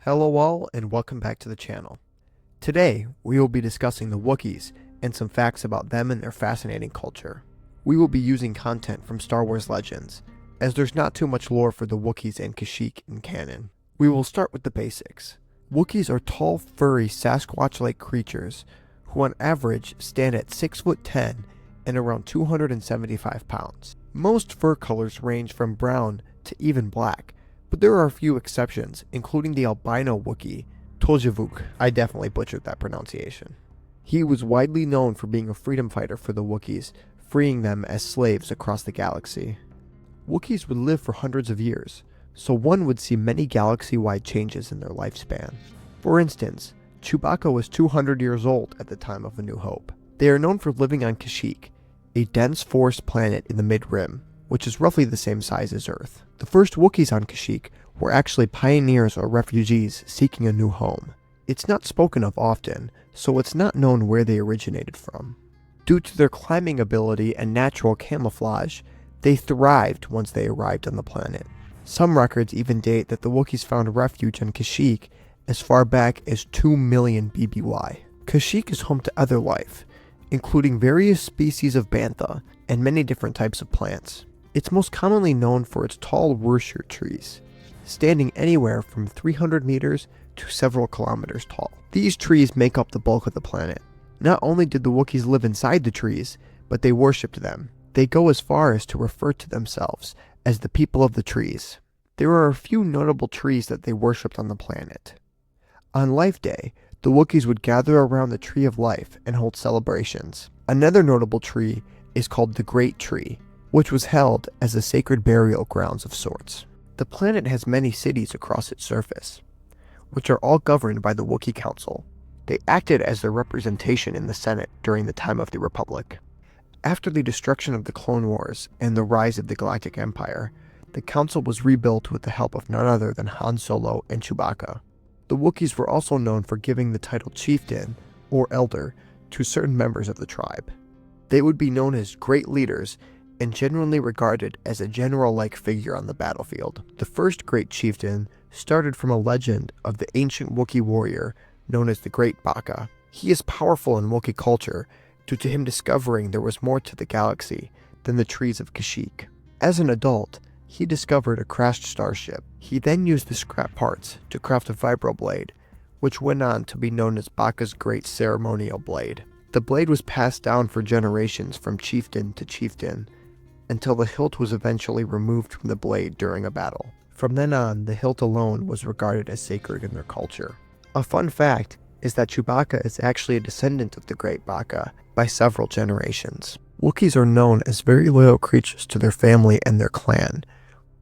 Hello all and welcome back to the channel. Today we will be discussing the Wookiees and some facts about them and their fascinating culture. We will be using content from Star Wars Legends, as there's not too much lore for the Wookiees and Kashyyyk in canon. We will start with the basics. Wookiees are tall, furry, Sasquatch-like creatures who on average stand at 6'10" and around 275 pounds. Most fur colors range from brown to even black, but there are a few exceptions, including the albino Wookie, Tojavuk. I definitely butchered that pronunciation. He was widely known for being a freedom fighter for the Wookiees, freeing them as slaves across the galaxy. Wookiees would live for hundreds of years, so one would see many galaxy-wide changes in their lifespan. For instance, Chewbacca was 200 years old at the time of A New Hope. They are known for living on Kashyyyk, a dense forest planet in the Mid-Rim, which is roughly the same size as Earth. The first Wookiees on Kashyyyk were actually pioneers or refugees seeking a new home. It's not spoken of often, so it's not known where they originated from. Due to their climbing ability and natural camouflage, they thrived once they arrived on the planet. Some records even date that the Wookiees found refuge on Kashyyyk as far back as 2 million BBY. Kashyyyk is home to other life, including various species of bantha and many different types of plants. It's most commonly known for its tall Wurshir trees, standing anywhere from 300 meters to several kilometers tall. These trees make up the bulk of the planet. Not only did the Wookiees live inside the trees, but they worshipped them. They go as far as to refer to themselves as the people of the trees. There are a few notable trees that they worshipped on the planet. On Life Day, the Wookiees would gather around the Tree of Life and hold celebrations. Another notable tree is called the Great Tree, which was held as a sacred burial grounds of sorts. The planet has many cities across its surface, which are all governed by the Wookiee Council. They acted as their representation in the Senate during the time of the Republic. After the destruction of the Clone Wars and the rise of the Galactic Empire, the Council was rebuilt with the help of none other than Han Solo and Chewbacca. The Wookiees were also known for giving the title Chieftain, or Elder, to certain members of the tribe. They would be known as great leaders and genuinely regarded as a general-like figure on the battlefield. The first great chieftain started from a legend of the ancient Wookiee warrior known as the Great Baka. He is powerful in Wookiee culture due to him discovering there was more to the galaxy than the trees of Kashyyyk. As an adult, he discovered a crashed starship. He then used the scrap parts to craft a vibroblade, which went on to be known as Baka's Great Ceremonial Blade. The blade was passed down for generations from chieftain to chieftain, until the hilt was eventually removed from the blade during a battle. From then on, the hilt alone was regarded as sacred in their culture. A fun fact is that Chewbacca is actually a descendant of the Great Baka by several generations. Wookiees are known as very loyal creatures to their family and their clan,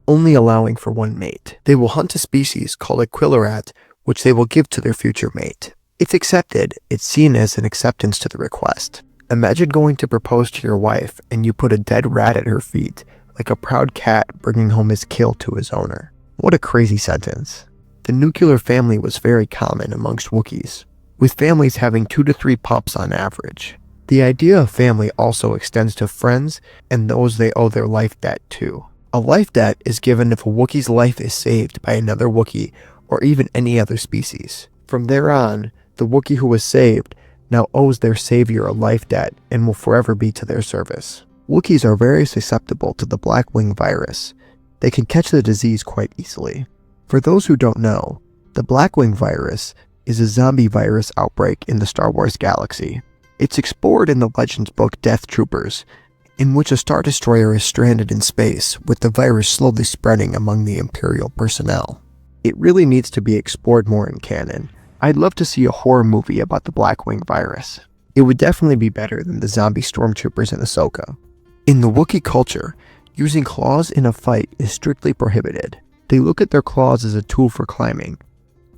only allowing for one mate. They will hunt a species called a Quillorat, which they will give to their future mate. If accepted, it's seen as an acceptance to the request. Imagine going to propose to your wife and you put a dead rat at her feet, like a proud cat bringing home his kill to his owner. What a crazy sentence. The nuclear family was very common amongst Wookiees, with families having 2 to 3 pups on average. The idea of family also extends to friends and those they owe their life debt to. A life debt is given if a Wookiee's life is saved by another Wookiee or even any other species. From there on, the Wookiee who was saved now owes their savior a life debt and will forever be to their service. Wookiees are very susceptible to the black wing virus. They can catch the disease quite easily. For those who don't know, the black wing virus is a zombie virus outbreak in the Star Wars galaxy. It's explored in the Legends book Death Troopers, in which a Star Destroyer is stranded in space, with the virus slowly spreading among the Imperial personnel. It really needs to be explored more in canon. I'd love to see a horror movie about the Blackwing virus. It would definitely be better than the zombie stormtroopers in Ahsoka. In the Wookiee culture, using claws in a fight is strictly prohibited. They look at their claws as a tool for climbing.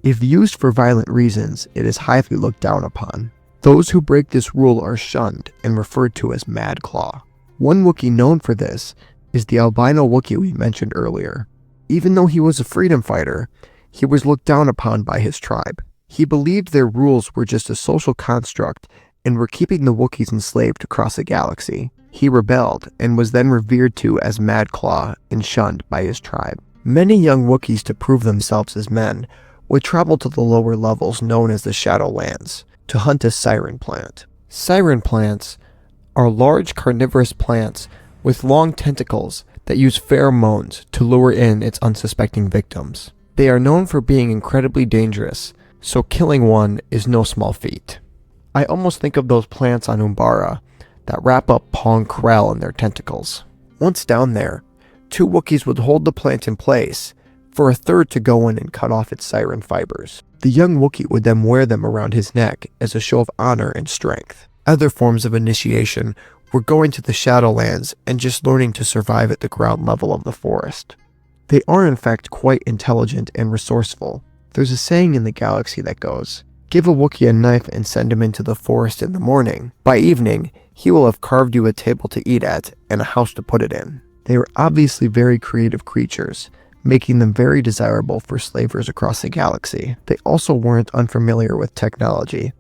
If used for violent reasons, it is highly looked down upon. Those who break this rule are shunned and referred to as Mad Claw. One Wookiee known for this is the albino Wookiee we mentioned earlier. Even though he was a freedom fighter, he was looked down upon by his tribe. He believed their rules were just a social construct and were keeping the Wookiees enslaved across the galaxy. He rebelled and was then revered to as Mad Claw and shunned by his tribe. Many young Wookiees, to prove themselves as men, would travel to the lower levels known as the Shadowlands to hunt a siren plant. Siren plants are large carnivorous plants with long tentacles that use pheromones to lure in its unsuspecting victims. They are known for being incredibly dangerous, so killing one is no small feat. I almost think of those plants on Umbara that wrap up Pong Krell in their tentacles. Once down there, 2 Wookiees would hold the plant in place for a third to go in and cut off its siren fibers. The young Wookiee would then wear them around his neck as a show of honor and strength. Other forms of initiation were going to the Shadowlands and just learning to survive at the ground level of the forest. They are in fact quite intelligent and resourceful. There's a saying in the galaxy that goes, "Give a Wookiee a knife and send him into the forest in the morning. By evening, he will have carved you a table to eat at and a house to put it in." They were obviously very creative creatures, making them very desirable for slavers across the galaxy. They also weren't unfamiliar with technology,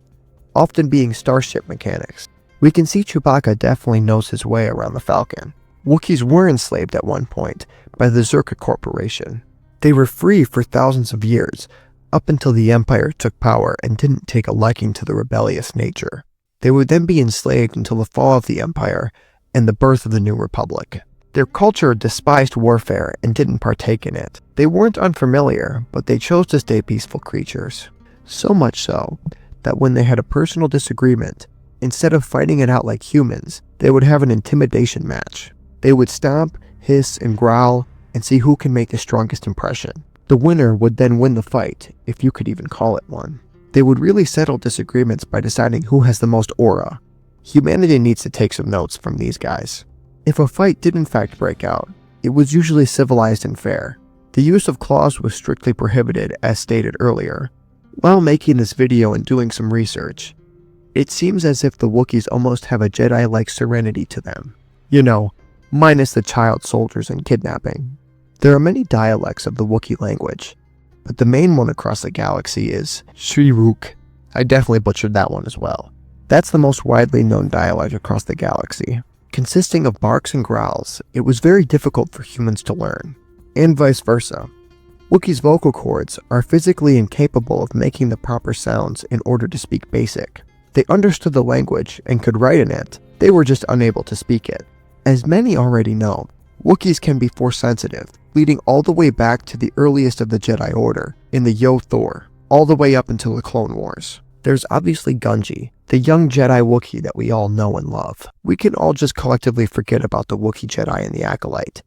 often being starship mechanics. We can see Chewbacca definitely knows his way around the Falcon. Wookiees were enslaved at one point by the Zerka Corporation. They were free for thousands of years, up until the Empire took power and didn't take a liking to the rebellious nature. They would then be enslaved until the fall of the Empire and the birth of the New Republic. Their culture despised warfare and didn't partake in it. They weren't unfamiliar, but they chose to stay peaceful creatures. So much so that when they had a personal disagreement, instead of fighting it out like humans, they would have an intimidation match. They would stomp, hiss, and growl, and see who can make the strongest impression. The winner would then win the fight, if you could even call it one. They would really settle disagreements by deciding who has the most aura. Humanity needs to take some notes from these guys. If a fight did in fact break out, it was usually civilized and fair. The use of claws was strictly prohibited, as stated earlier. While making this video and doing some research, it seems as if the Wookiees almost have a Jedi-like serenity to them. You know, minus the child soldiers and kidnapping. There are many dialects of the Wookiee language, but the main one across the galaxy is Shrirook. I definitely butchered that one as well. That's the most widely known dialect across the galaxy. Consisting of barks and growls, it was very difficult for humans to learn, and vice versa. Wookiees' vocal cords are physically incapable of making the proper sounds in order to speak basic. They understood the language and could write in it, they were just unable to speak it. As many already know, Wookiees can be force sensitive, leading all the way back to the earliest of the Jedi Order, in the Yo-Thor, all the way up until the Clone Wars. There's obviously Gungi, the young Jedi Wookiee that we all know and love. We can all just collectively forget about the Wookiee Jedi and the Acolyte.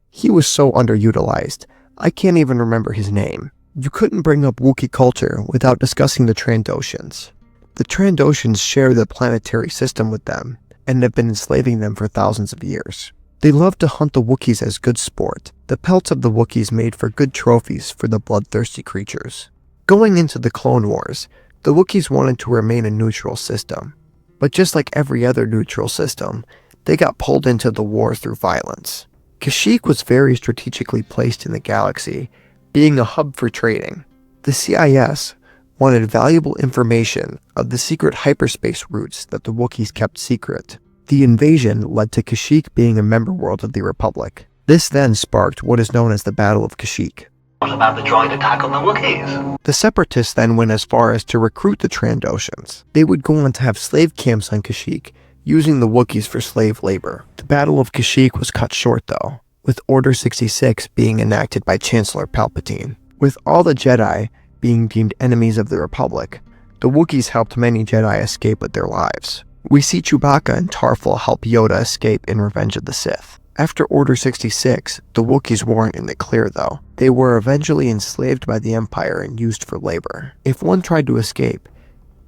He was so underutilized, I can't even remember his name. You couldn't bring up Wookiee culture without discussing the Trandoshans. The Trandoshans share the planetary system with them, and have been enslaving them for thousands of years. They love to hunt the Wookiees as good sport. The pelts of the Wookiees made for good trophies for the bloodthirsty creatures. Going into the Clone Wars, the Wookiees wanted to remain a neutral system, but just like every other neutral system, they got pulled into the war through violence. Kashyyyk was very strategically placed in the galaxy, being a hub for trading. The CIS wanted valuable information of the secret hyperspace routes that the Wookiees kept secret. The invasion led to Kashyyyk being a member world of the Republic. This then sparked what is known as the Battle of Kashyyyk. What about the joint attack on the Wookiees? The Separatists then went as far as to recruit the Trandoshans. They would go on to have slave camps on Kashyyyk, using the Wookiees for slave labor. The Battle of Kashyyyk was cut short though, with Order 66 being enacted by Chancellor Palpatine. With all the Jedi being deemed enemies of the Republic, the Wookiees helped many Jedi escape with their lives. We see Chewbacca and Tarful help Yoda escape in Revenge of the Sith. After Order 66, the Wookiees weren't in the clear though. They were eventually enslaved by the Empire and used for labor. If one tried to escape,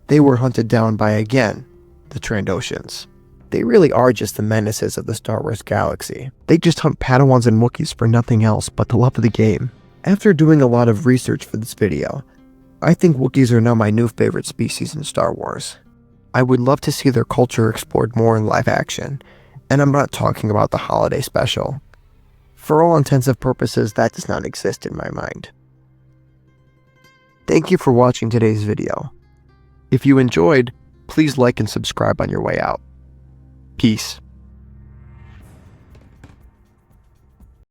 they were hunted down by, again, the Trandoshans. They really are just the menaces of the Star Wars galaxy. They just hunt Padawans and Wookiees for nothing else but the love of the game. After doing a lot of research for this video, I think Wookiees are now my new favorite species in Star Wars. I would love to see their culture explored more in live action, and I'm not talking about the holiday special. For all intents and purposes, that does not exist in my mind. Thank you for watching today's video. If you enjoyed, please like and subscribe on your way out. Peace.